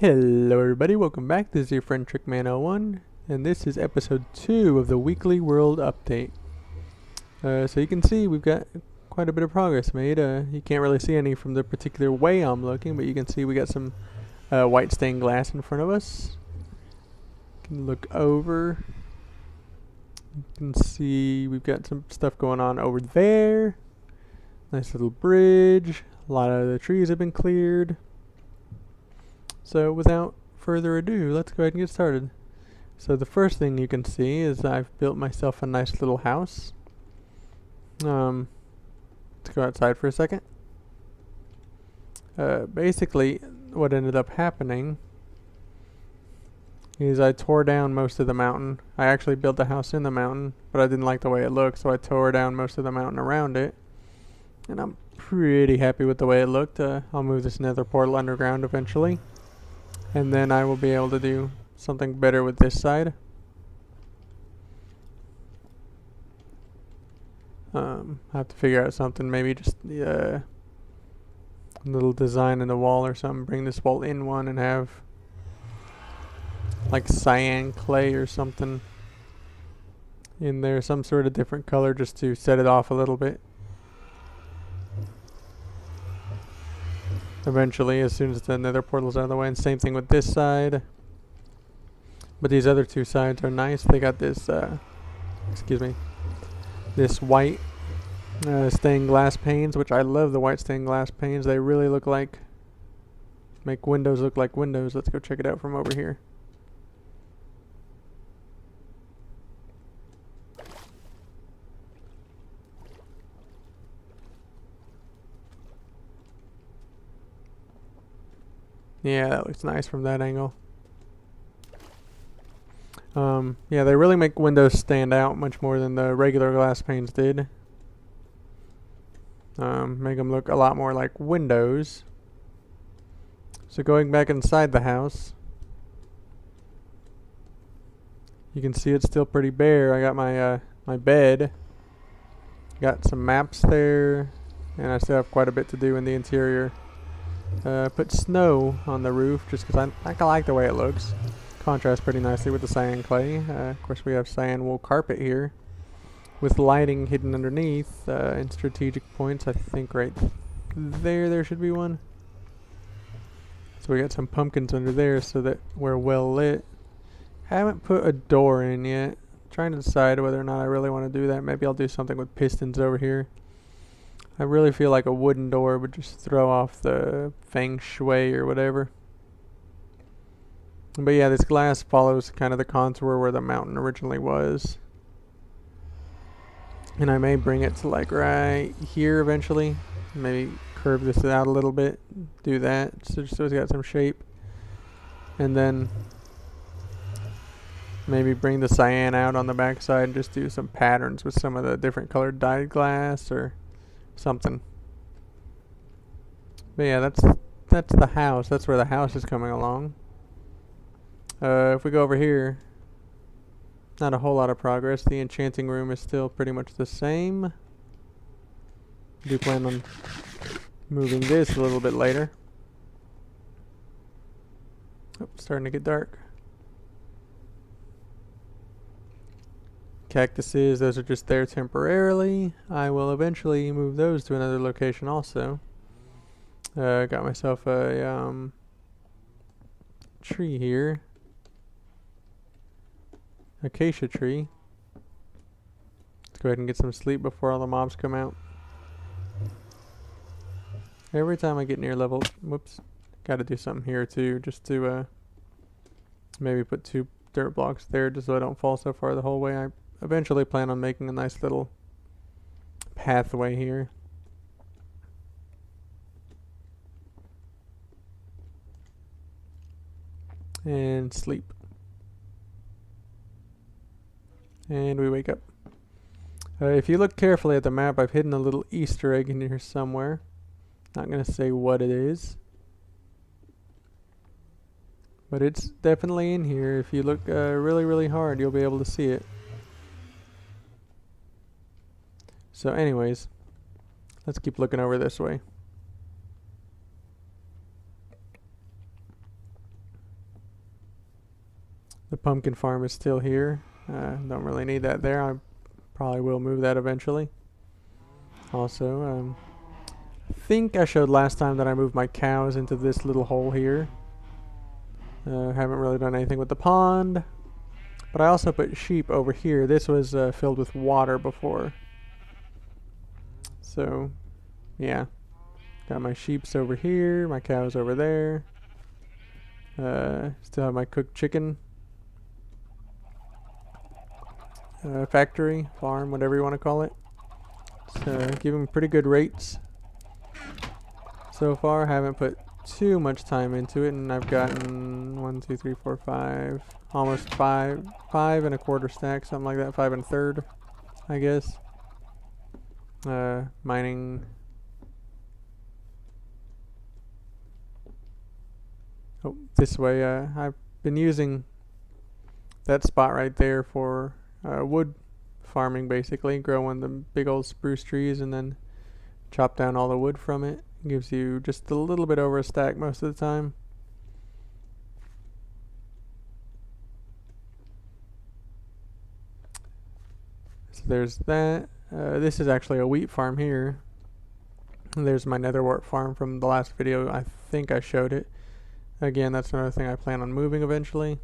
Hello everybody, welcome back. This is your friend TM01, and this is episode 2 of the weekly world update. So you can see we've got quite a bit of progress made. You can't really see any from the particular way I'm looking, but you can see we got some white stained glass in front of us. You can look over. You can see we've got some stuff going on over there. Nice little bridge. A lot of the trees have been cleared. So without further ado, let's go ahead and get started. So the first thing you can see is I've built myself a nice little house. Let's go outside for a second. Basically, what ended up happening is I tore down most of the mountain. I actually built a house in the mountain, but I didn't like the way it looked, so I tore down most of the mountain around it. And I'm pretty happy with the way it looked. I'll move this nether portal underground eventually. And then I will be able to do something better with this side. I have to figure out something, maybe just a little design in the wall or something. Bring this wall in one and have like cyan clay or something in there, some sort of different color just to set it off a little bit. Eventually, as soon as the nether portal's out of the way. And same thing with this side. But these other two sides are nice. They got this, this white stained glass panes, which I love the white stained glass panes. They really look like, make windows look like windows. Let's go check it out from over here. Yeah, that looks nice from that angle. Yeah, they really make windows stand out much more than the regular glass panes did. Make them look a lot more like windows. So going back inside the house, you can see it's still pretty bare. I got my my bed. Got some maps there, and I still have quite a bit to do in the interior. Put snow on the roof just because I like the way it looks. Contrasts pretty nicely with the cyan clay. Of course, we have cyan wool carpet here with lighting hidden underneath in strategic points. I think right there should be one. So we got some pumpkins under there so that we're well lit. Haven't put a door in yet. Trying to decide whether or not I really want to do that. Maybe I'll do something with pistons over here. I really feel like a wooden door would just throw off the feng shui or whatever. But yeah, this glass follows kind of the contour where the mountain originally was. And I may bring it to like right here eventually. Maybe curve this out a little bit. Do that so it's got some shape. And then maybe bring the cyan out on the backside and just do some patterns with some of the different colored dyed glass or something. But yeah, that's the house. That's where the house is coming along. If we go over here, not a whole lot of progress. The enchanting room is still pretty much the same. I do plan on moving this a little bit later. Oh, starting to get dark. Cactuses, those are just there temporarily. I will eventually move those to another location also. Got myself a tree here. Acacia tree. Let's go ahead and get some sleep before all the mobs come out. Every time I get near level, whoops, gotta do something here too, just to maybe put 2 dirt blocks there just so I don't fall so far the whole way. I eventually plan on making a nice little pathway here. And sleep. And we wake up. If you look carefully at the map, I've hidden a little Easter egg in here somewhere. Not going to say what it is. But it's definitely in here. If you look really, really hard, you'll be able to see it. So anyways, let's keep looking over this way. The pumpkin farm is still here. Don't really need that there. I probably will move that eventually. Also, I think I showed last time that I moved my cows into this little hole here. Haven't really done anything with the pond. But I also put sheep over here. This was filled with water before. So, yeah. Got my sheeps over here, my cows over there. Still have my cooked chicken factory, farm, whatever you want to call it. So, giving pretty good rates so far. Haven't put too much time into it, and I've gotten 1, 2, 3, 4, 5, almost 5.25 stacks, something like that, 5 1/3, I guess. Mining. Oh, this way. I've been using that spot right there for wood farming, basically, growing the big old spruce trees and then chop down all the wood from it. Gives you just a little bit over a stack most of the time. So there's that. This is actually a wheat farm here. And there's my netherwort farm from the last video. I think I showed it. Again, that's another thing I plan on moving eventually.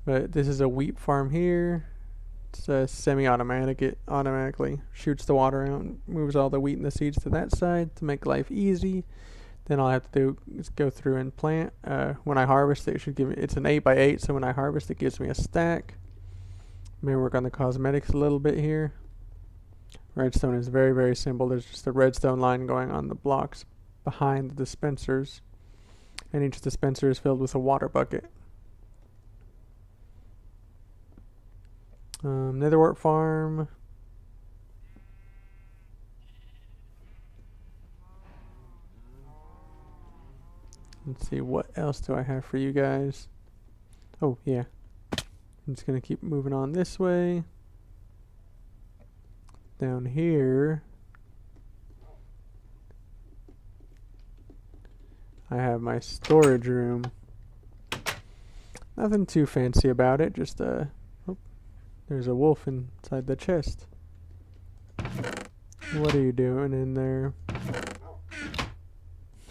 But this is a wheat farm here. It's semi-automatic. It automatically shoots the water out and moves all the wheat and the seeds to that side to make life easy. Then all I have to do is go through and plant. When I harvest it should give me, it's an 8x8, so when I harvest it gives me a stack. Maybe work on the cosmetics a little bit here. Redstone is very, very simple. There's just a redstone line going on the blocks behind the dispensers. And each dispenser is filled with a water bucket. Netherwort farm. Let's see, what else do I have for you guys? Oh, yeah. I'm just going to keep moving on this way. Down here, I have my storage room. Nothing too fancy about it, just oh, there's a wolf inside the chest. What are you doing in there?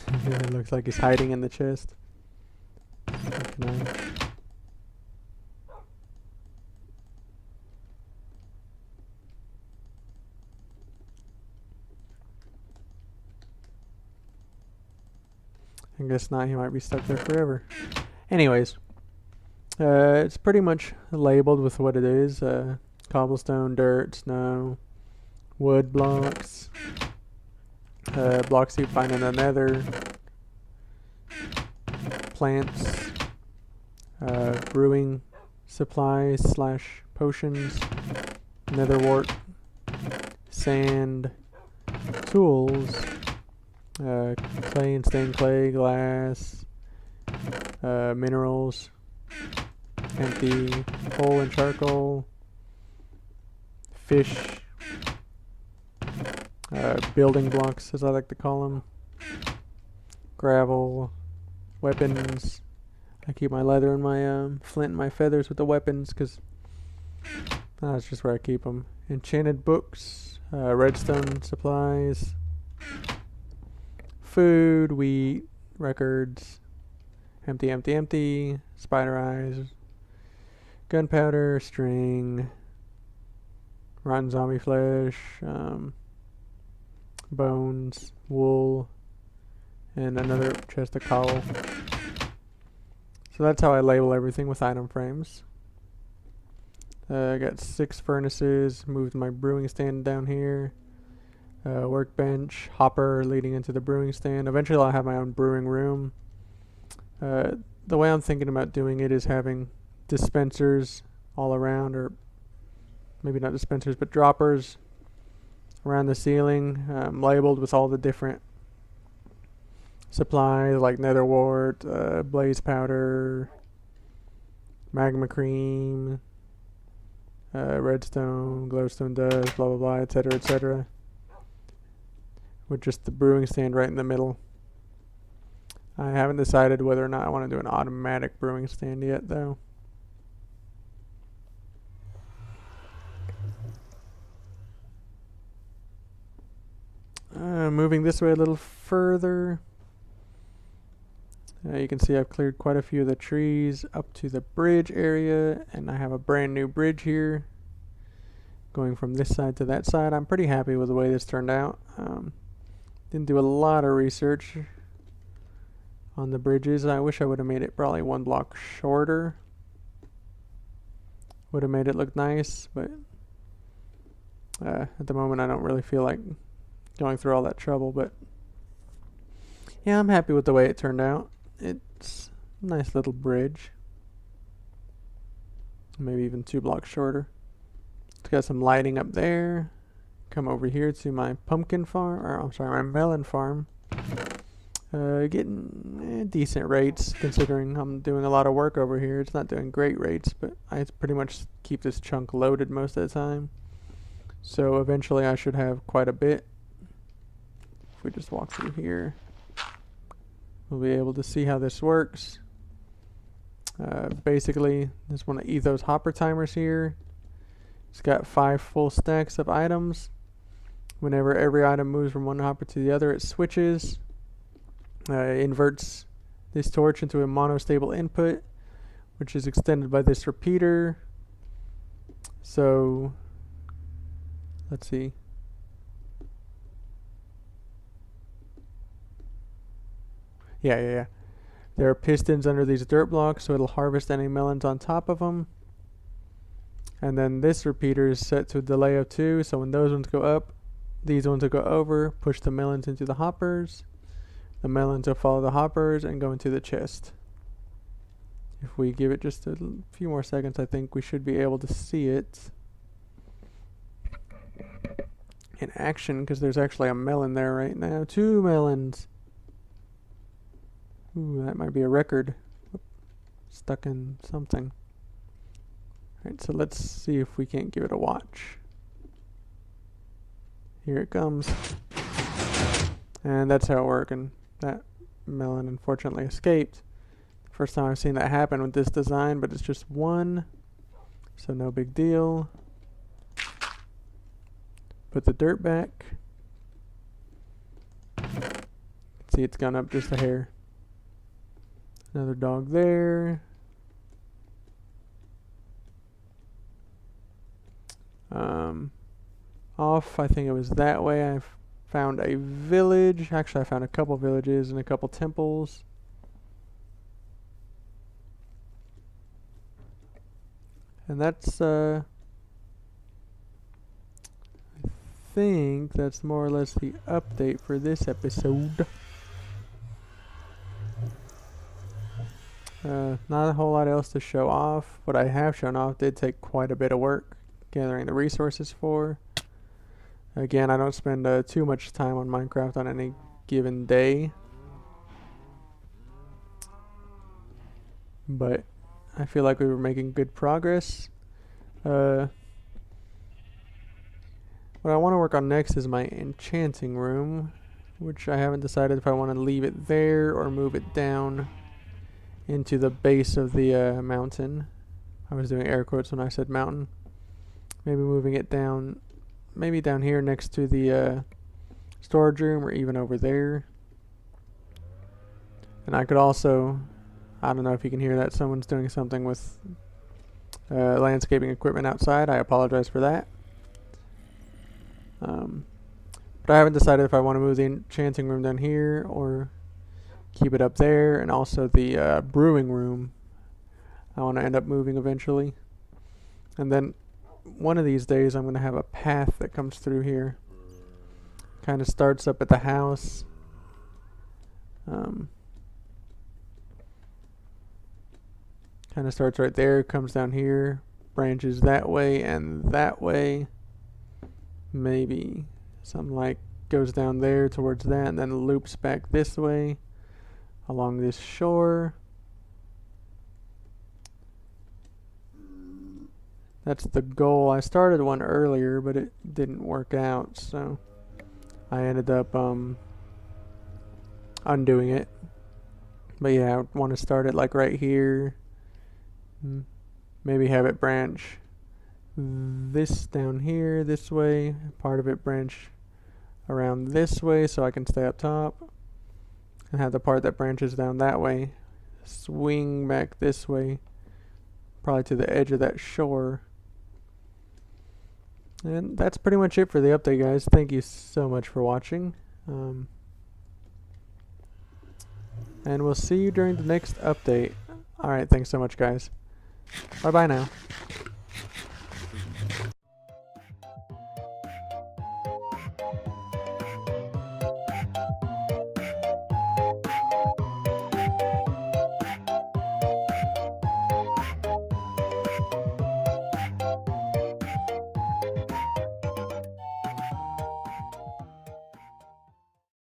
It looks like he's hiding in the chest. I guess not, he might be stuck there forever. Anyways, it's pretty much labeled with what it is. Cobblestone, dirt, snow, wood blocks, blocks you find in the nether, plants, brewing supplies / potions, netherwort, sand, tools, clay and stained clay, glass, minerals, empty coal and charcoal, fish, building blocks as I like to call them, gravel, weapons. I keep my leather and my flint and my feathers with the weapons because that's just where I keep them. Enchanted books, redstone supplies, food, wheat, records, empty, empty, empty, spider eyes, gunpowder, string, rotten zombie flesh, bones, wool, and another chest of coal. So that's how I label everything with item frames. I got 6 furnaces, moved my brewing stand down here. Workbench, hopper leading into the brewing stand. Eventually I'll have my own brewing room. The way I'm thinking about doing it is having dispensers all around, or maybe not dispensers, but droppers around the ceiling, labeled with all the different supplies like netherwort, blaze powder, magma cream, redstone, glowstone dust, blah blah blah, etc., etc. With just the brewing stand right in the middle. I haven't decided whether or not I want to do an automatic brewing stand yet, though. Moving this way a little further, you can see I've cleared quite a few of the trees up to the bridge area, and I have a brand new bridge here going from this side to that side. I'm pretty happy with the way this turned out. Didn't do a lot of research on the bridges. I wish I would have made it probably one block shorter. Would have made it look nice, but at the moment I don't really feel like going through all that trouble. But yeah, I'm happy with the way it turned out. It's a nice little bridge. Maybe even 2 blocks shorter. It's got some lighting up there. Come over here to my pumpkin farm, or I'm sorry, my melon farm. Getting decent rates considering I'm doing a lot of work over here. It's not doing great rates, but I pretty much keep this chunk loaded most of the time. So eventually I should have quite a bit. If we just walk through here, we'll be able to see how this works. Basically, this one of Ethos hopper timers here. It's got 5 full stacks of items. Whenever every item moves from one hopper to the other, it switches. Inverts this torch into a monostable input, which is extended by this repeater. So, let's see. Yeah. There are pistons under these dirt blocks, so it'll harvest any melons on top of them. And then this repeater is set to a delay of 2, so when those ones go up, these ones will go over, push the melons into the hoppers. The melons will follow the hoppers and go into the chest. If we give it just a few more seconds, I think we should be able to see it in action, because there's actually a melon there right now. 2 melons. Ooh, that might be a record. Stuck in something. Alright, so let's see if we can't give it a watch. Here it comes. And that's how it worked, and that melon unfortunately escaped. First time I've seen that happen with this design, but it's just 1, so no big deal. Put the dirt back. See, it's gone up just a hair. Another dog there. Off, I think it was that way. I've found a village. Actually, I found a couple villages and a couple temples. And that's, I think that's more or less the update for this episode. Not a whole lot else to show off. What I have shown off did take quite a bit of work gathering the resources for. Again, I don't spend too much time on Minecraft on any given day. But I feel like we were making good progress. What I want to work on next is my enchanting room, which I haven't decided if I want to leave it there or move it down into the base of the mountain. I was doing air quotes when I said mountain. Maybe moving it down, maybe down here next to the storage room, or even over there. And I could also, I don't know if you can hear that, someone's doing something with landscaping equipment outside. I apologize for that. But I haven't decided if I want to move the enchanting room down here or keep it up there. And also the brewing room I want to end up moving eventually. And then one of these days I'm going to have a path that comes through here. Kind of starts up at the house. Kind of starts right there, comes down here, branches that way and that way. Maybe something like goes down there towards that and then loops back this way along this shore. That's the goal. I started one earlier, but it didn't work out, so I ended up undoing it. But yeah, I want to start it like right here. Maybe have it branch this down here this way, part of it branch around this way so I can stay up top, and have the part that branches down that way swing back this way, probably to the edge of that shore. And that's pretty much it for the update, guys. Thank you so much for watching. And we'll see you during the next update. Alright, thanks so much, guys. Bye-bye now.